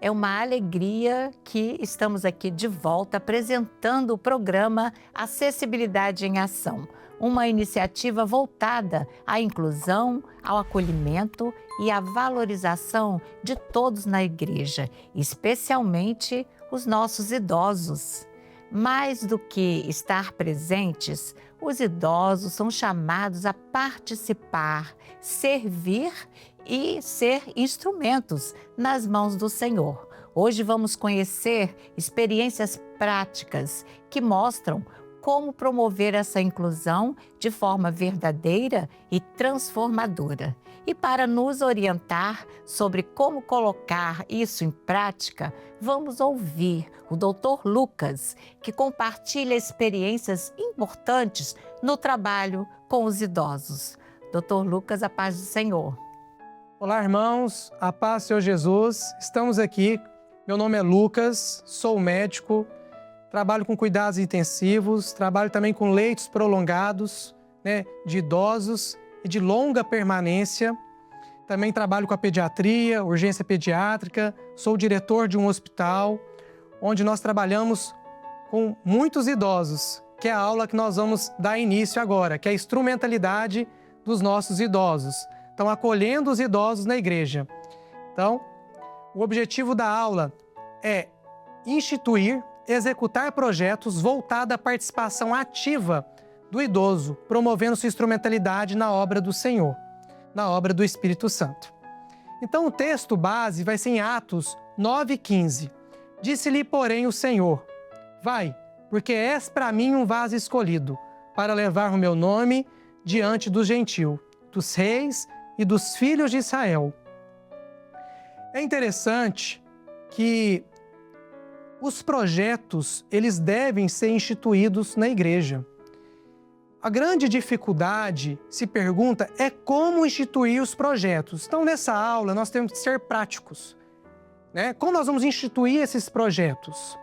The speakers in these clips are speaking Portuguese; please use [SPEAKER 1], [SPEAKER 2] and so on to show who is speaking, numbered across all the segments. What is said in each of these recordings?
[SPEAKER 1] É uma alegria que estamos aqui de volta apresentando o programa Acessibilidade em Ação, uma iniciativa voltada à inclusão, ao acolhimento e à valorização de todos na igreja, especialmente os nossos idosos. Mais do que estar presentes, os idosos são chamados a participar, servir e ser instrumentos nas mãos do Senhor. Hoje vamos conhecer experiências práticas que mostram como promover essa inclusão de forma verdadeira e transformadora. E para nos orientar sobre como colocar isso em prática, vamos ouvir o Dr. Lucas, que compartilha experiências importantes no trabalho com os idosos. Dr. Lucas, a paz do Senhor.
[SPEAKER 2] Olá, irmãos, a paz do Senhor Jesus. Estamos aqui, meu nome é Lucas, sou médico, trabalho com cuidados intensivos, trabalho também com leitos prolongados, de idosos e de longa permanência. Também trabalho com a pediatria, urgência pediátrica, sou diretor de um hospital, onde nós trabalhamos com muitos idosos, que é a aula que nós vamos dar início agora, que é a instrumentalidade dos nossos idosos. Então, acolhendo os idosos na igreja. Então, o objetivo da aula é instituir, executar projetos voltados à participação ativa do idoso, promovendo sua instrumentalidade na obra do Senhor, na obra do Espírito Santo. Então, o texto base vai ser em Atos 9:15. Disse-lhe, porém, o Senhor: vai, porque és para mim um vaso escolhido, para levar o meu nome diante dos gentios, dos reis e dos filhos de Israel. É interessante que os projetos, eles devem ser instituídos na igreja. A grande dificuldade, se pergunta, é como instituir os projetos. Então, nessa aula, nós temos que ser práticos, Como nós vamos instituir esses projetos?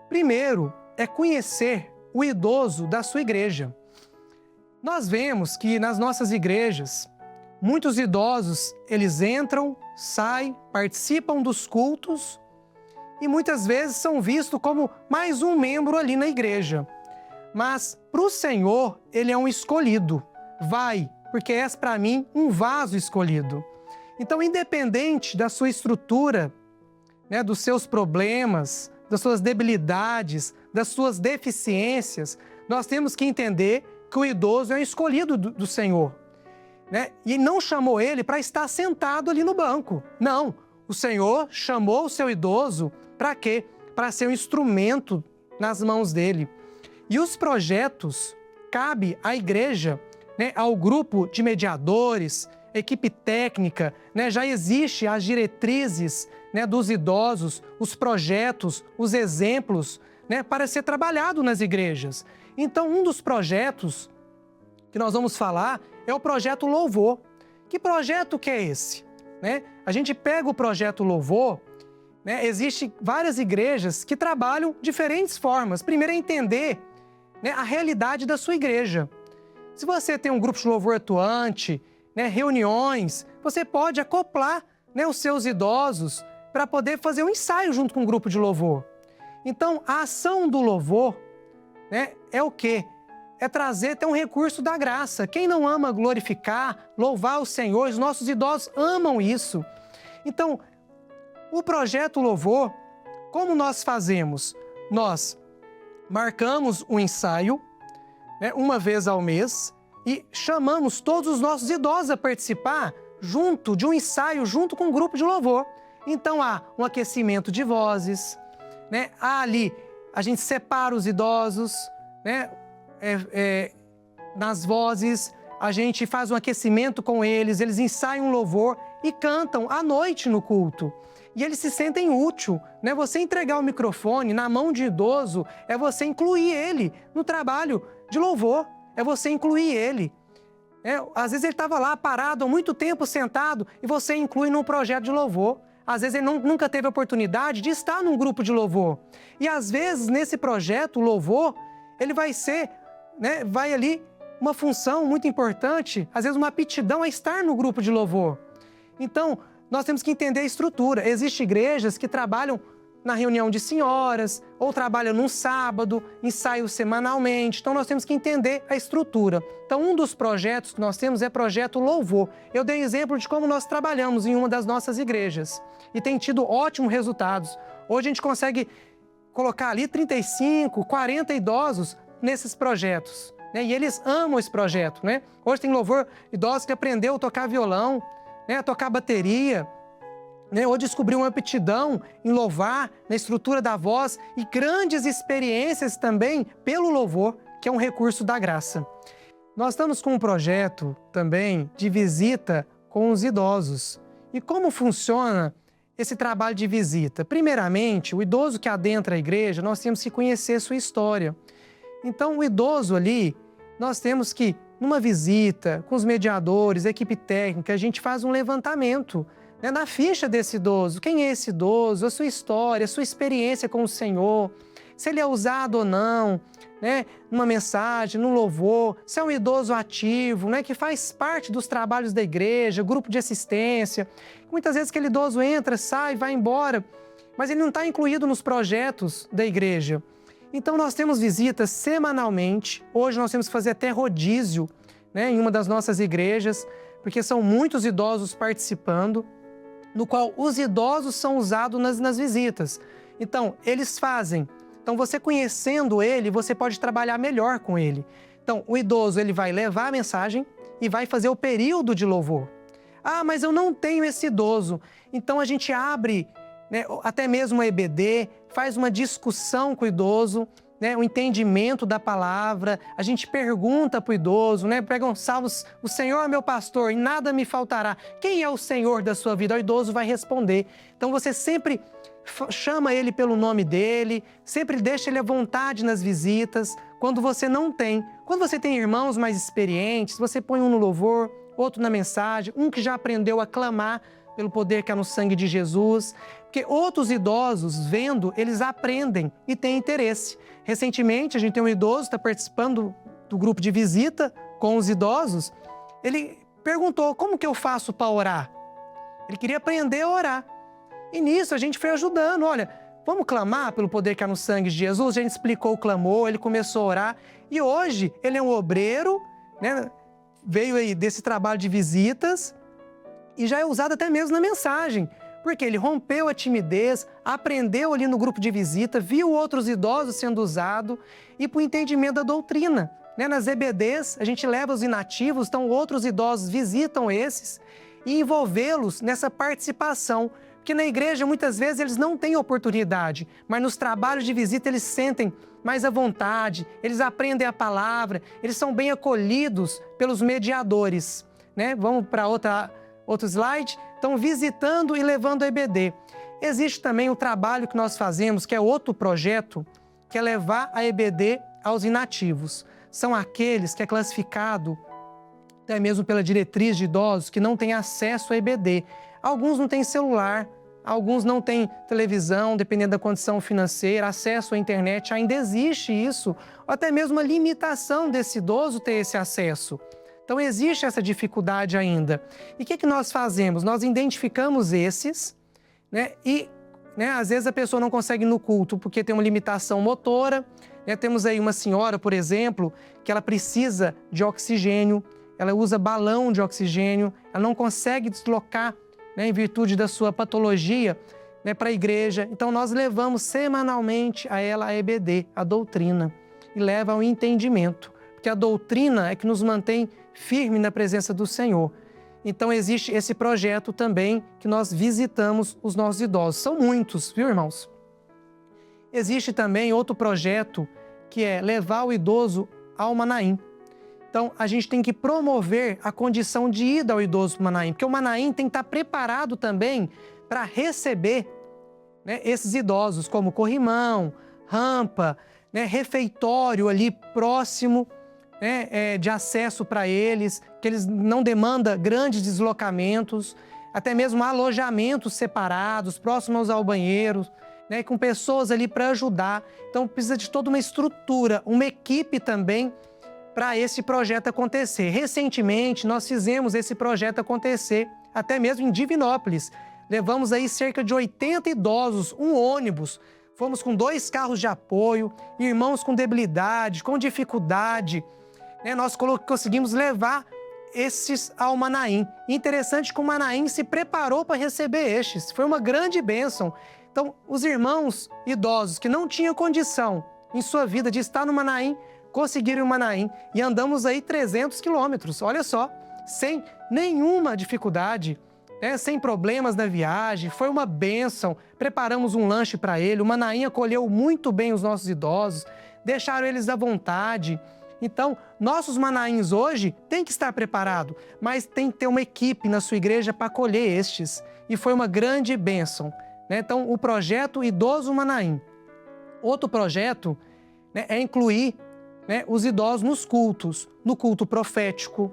[SPEAKER 2] Primeiro, é conhecer o idoso da sua igreja. Nós vemos que nas nossas igrejas, muitos idosos, eles entram, saem, participam dos cultos e muitas vezes são vistos como mais um membro ali na igreja. Mas para o Senhor, ele é um escolhido. Vai, porque és para mim um vaso escolhido. Então, independente da sua estrutura, dos seus problemas, das suas debilidades, das suas deficiências, nós temos que entender que o idoso é um escolhido do Senhor. E não chamou ele para estar sentado ali no banco. Não, o Senhor chamou o seu idoso para quê? Para ser um instrumento nas mãos dele. E os projetos, cabe à igreja, ao grupo de mediadores, equipe técnica, já existe as diretrizes dos idosos, os projetos, os exemplos, para ser trabalhado nas igrejas. Então, um dos projetos que nós vamos falar é o projeto Louvor. Que projeto que é esse? A gente pega o projeto Louvor, existem várias igrejas que trabalham diferentes formas. Primeiro é entender a realidade da sua igreja. Se você tem um grupo de louvor atuante, reuniões, você pode acoplar os seus idosos para poder fazer um ensaio junto com o grupo de louvor. Então, a ação do louvor é o quê? É trazer até um recurso da graça. Quem não ama glorificar, louvar o Senhor, os nossos idosos amam isso. Então, o projeto Louvor, como nós fazemos? Nós marcamos um ensaio, uma vez ao mês, e chamamos todos os nossos idosos a participar junto de um ensaio, junto com um grupo de louvor. Então, há um aquecimento de vozes, há ali, a gente separa os idosos, nas vozes, a gente faz um aquecimento com eles, eles ensaiam um louvor e cantam à noite no culto. E eles se sentem úteis, Você entregar o microfone na mão de idoso é você incluir ele no trabalho de louvor, é você incluir ele. Às vezes ele estava lá parado há muito tempo sentado e você inclui num projeto de louvor. Às vezes ele nunca teve a oportunidade de estar num grupo de louvor. E às vezes nesse projeto, o louvor, ele vai ser, vai ali uma função muito importante, às vezes uma aptidão a estar no grupo de louvor. Então, nós temos que entender a estrutura. Existem igrejas que trabalham na reunião de senhoras, ou trabalham num sábado, ensaio semanalmente. Então, nós temos que entender a estrutura. Então, um dos projetos que nós temos é projeto Louvor. Eu dei exemplo de como nós trabalhamos em uma das nossas igrejas e tem tido ótimos resultados. Hoje a gente consegue colocar ali 35, 40 idosos nesses projetos, né? E eles amam esse projeto, né? Hoje tem Louvor idosos que aprendeu a tocar violão, né? A tocar bateria, né? Ou descobriu uma aptidão em louvar, na estrutura da voz e grandes experiências também pelo louvor, que é um recurso da graça. Nós estamos com um projeto também de visita com os idosos. E como funciona esse trabalho de visita? Primeiramente, o idoso que adentra a igreja, nós temos que conhecer sua história. Então, o idoso ali, nós temos que, numa visita com os mediadores, equipe técnica, a gente faz um levantamento, né, na ficha desse idoso. Quem é esse idoso? A sua história, a sua experiência com o Senhor, se ele é usado ou não, né, numa mensagem, num louvor, se é um idoso ativo, né, que faz parte dos trabalhos da igreja, grupo de assistência. Muitas vezes aquele idoso entra, sai, vai embora, mas ele não está incluído nos projetos da igreja. Então, nós temos visitas semanalmente. Hoje nós temos que fazer até rodízio, né, em uma das nossas igrejas, porque são muitos idosos participando, no qual os idosos são usados nas visitas. Então, eles fazem. Então, você conhecendo ele, você pode trabalhar melhor com ele. Então, o idoso ele vai levar a mensagem e vai fazer o período de louvor. Ah, mas eu não tenho esse idoso. Então, a gente abre, né, até mesmo a EBD, faz uma discussão com o idoso, né, o entendimento da palavra, a gente pergunta para o idoso, né, pregam salmos, o Senhor é meu pastor e nada me faltará. Quem é o Senhor da sua vida? O idoso vai responder. Então, você sempre chama ele pelo nome dele, sempre deixa ele à vontade nas visitas. Quando você não tem, quando você tem irmãos mais experientes, você põe um no louvor, outro na mensagem, um que já aprendeu a clamar pelo poder que há no sangue de Jesus, porque outros idosos, vendo, eles aprendem e têm interesse. Recentemente, a gente tem um idoso que está participando do grupo de visita com os idosos. Ele perguntou, como que eu faço para orar? Ele queria aprender a orar. E nisso a gente foi ajudando. Olha, vamos clamar pelo poder que há no sangue de Jesus? A gente explicou o clamor, ele começou a orar. E hoje ele é um obreiro, né? Veio aí desse trabalho de visitas e já é usado até mesmo na mensagem. Porque ele rompeu a timidez, aprendeu ali no grupo de visita, viu outros idosos sendo usados e para o entendimento da doutrina. Né? Nas EBDs, a gente leva os inativos, então outros idosos visitam esses e envolvê-los nessa participação. Porque na igreja, muitas vezes, eles não têm oportunidade, mas nos trabalhos de visita eles sentem mais à vontade, eles aprendem a palavra, eles são bem acolhidos pelos mediadores. Né? Vamos para outro slide. Então, visitando e levando a EBD. Existe também o trabalho que nós fazemos, que é outro projeto, que é levar a EBD aos inativos. São aqueles que é classificado, até mesmo pela diretriz de idosos, que não têm acesso à EBD. Alguns não têm celular, alguns não têm televisão, dependendo da condição financeira, acesso à internet, ainda existe isso, ou até mesmo uma limitação desse idoso ter esse acesso. Então, existe essa dificuldade ainda. E o que nós fazemos? Nós identificamos esses, né? E, né, às vezes a pessoa não consegue ir no culto porque tem uma limitação motora. Né? Temos aí uma senhora, por exemplo, que ela precisa de oxigênio, ela usa balão de oxigênio, ela não consegue deslocar, né, em virtude da sua patologia, né, para a igreja. Então, nós levamos semanalmente a ela a EBD, a doutrina, e leva ao entendimento. Porque a doutrina é que nos mantém firme na presença do Senhor. Então, existe esse projeto também que nós visitamos os nossos idosos. São muitos, viu, irmãos? Existe também outro projeto que é levar o idoso ao Manaim. Então, a gente tem que promover a condição de ida ao idoso Manaim, porque o Manaim tem que estar preparado também para receber, né, esses idosos, como corrimão, rampa, né, refeitório ali próximo, né, de acesso para eles, que eles não demandam grandes deslocamentos, até mesmo alojamentos separados, próximos ao banheiro, né, com pessoas ali para ajudar. Então, precisa de toda uma estrutura, uma equipe também para esse projeto acontecer. Recentemente, nós fizemos esse projeto acontecer até mesmo em Divinópolis. Levamos aí cerca de 80 idosos, um ônibus. Fomos com 2 carros de apoio, irmãos com debilidade, com dificuldade. Nós conseguimos levar estes ao Manaim. Interessante que o Manaim se preparou para receber estes. Foi uma grande bênção. Então, os irmãos idosos que não tinham condição em sua vida de estar no Manaim, conseguiram o Manaim e andamos aí 300 quilômetros, olha só, sem nenhuma dificuldade, sem problemas na viagem, foi uma bênção, preparamos um lanche para ele, o Manaim acolheu muito bem os nossos idosos, deixaram eles à vontade. Então, nossos Manaíns hoje têm que estar preparados, mas tem que ter uma equipe na sua igreja para acolher estes. E foi uma grande bênção. Então, o projeto Idoso Manaim. Outro projeto é incluir os idosos nos cultos, no culto profético,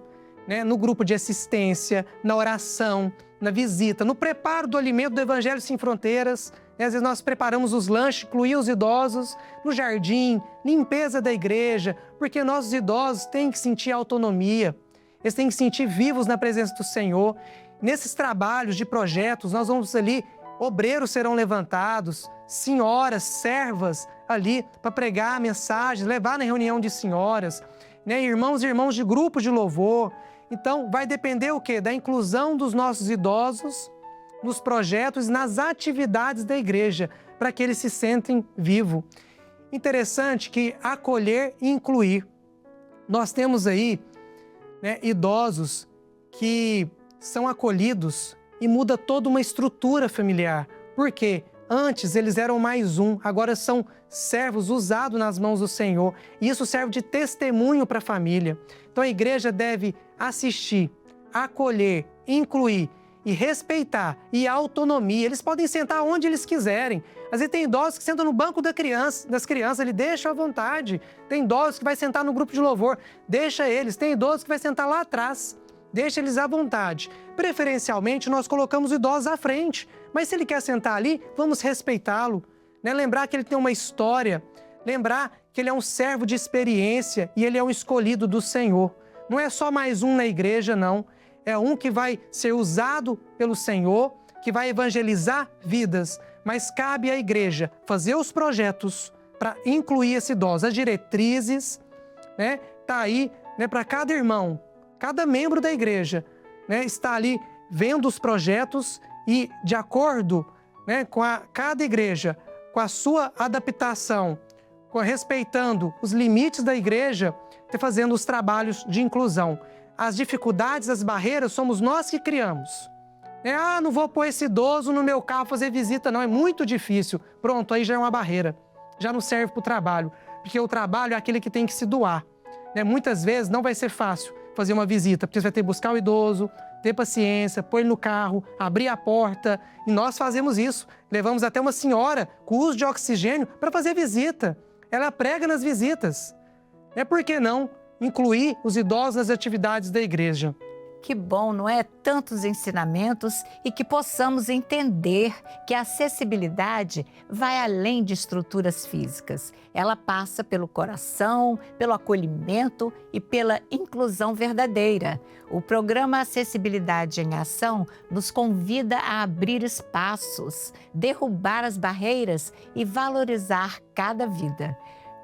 [SPEAKER 2] no grupo de assistência, na oração, na visita, no preparo do alimento do Evangelho Sem Fronteiras. Às vezes nós preparamos os lanches, incluir os idosos no jardim, limpeza da igreja, porque nossos idosos têm que sentir autonomia, eles têm que sentir vivos na presença do Senhor. Nesses trabalhos de projetos, nós vamos ali, obreiros serão levantados, senhoras, servas ali para pregar mensagens, levar na reunião de senhoras, irmãos e irmãos de grupos de louvor. Então, vai depender o quê? Da inclusão dos nossos idosos nos projetos e nas atividades da igreja, para que eles se sentem vivos. Interessante que acolher e incluir. Nós temos aí idosos que são acolhidos e muda toda uma estrutura familiar. Por quê? Antes eles eram mais um, agora são servos usados nas mãos do Senhor. E isso serve de testemunho para a família. Então a igreja deve assistir, acolher, incluir e respeitar e autonomia. Eles podem sentar onde eles quiserem. Às vezes tem idosos que sentam no banco das crianças, ele deixa à vontade. Tem idosos que vai sentar no grupo de louvor, deixa eles. Tem idosos que vai sentar lá atrás, deixa eles à vontade. Preferencialmente, nós colocamos idosos à frente. Mas se ele quer sentar ali, vamos respeitá-lo. Lembrar que ele tem uma história, lembrar que ele é um servo de experiência e ele é um escolhido do Senhor. Não é só mais um na igreja, não. É um que vai ser usado pelo Senhor, que vai evangelizar vidas. Mas cabe à igreja fazer os projetos para incluir esse idoso. As diretrizes, tá aí, para cada irmão, cada membro da igreja, está ali vendo os projetos e, de acordo com cada igreja, com a sua adaptação, respeitando os limites da igreja, fazendo os trabalhos de inclusão. As dificuldades, as barreiras, somos nós que criamos. Não vou pôr esse idoso no meu carro fazer visita, não, é muito difícil. Pronto, aí já é uma barreira, já não serve para o trabalho, porque o trabalho é aquele que tem que se doar. Muitas vezes não vai ser fácil fazer uma visita, porque você vai ter que buscar o idoso, ter paciência, pôr ele no carro, abrir a porta, e nós fazemos isso. Levamos até uma senhora com uso de oxigênio para fazer visita. Ela prega nas visitas. Por que não incluir os idosos nas atividades da igreja?
[SPEAKER 1] Que bom, não é? Tantos ensinamentos e que possamos entender que a acessibilidade vai além de estruturas físicas. Ela passa pelo coração, pelo acolhimento e pela inclusão verdadeira. O programa Acessibilidade em Ação nos convida a abrir espaços, derrubar as barreiras e valorizar cada vida.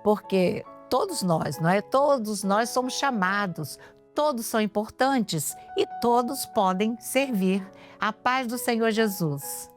[SPEAKER 1] Porque todos nós, não é? Todos nós somos chamados. Todos são importantes e todos podem servir. A paz do Senhor Jesus.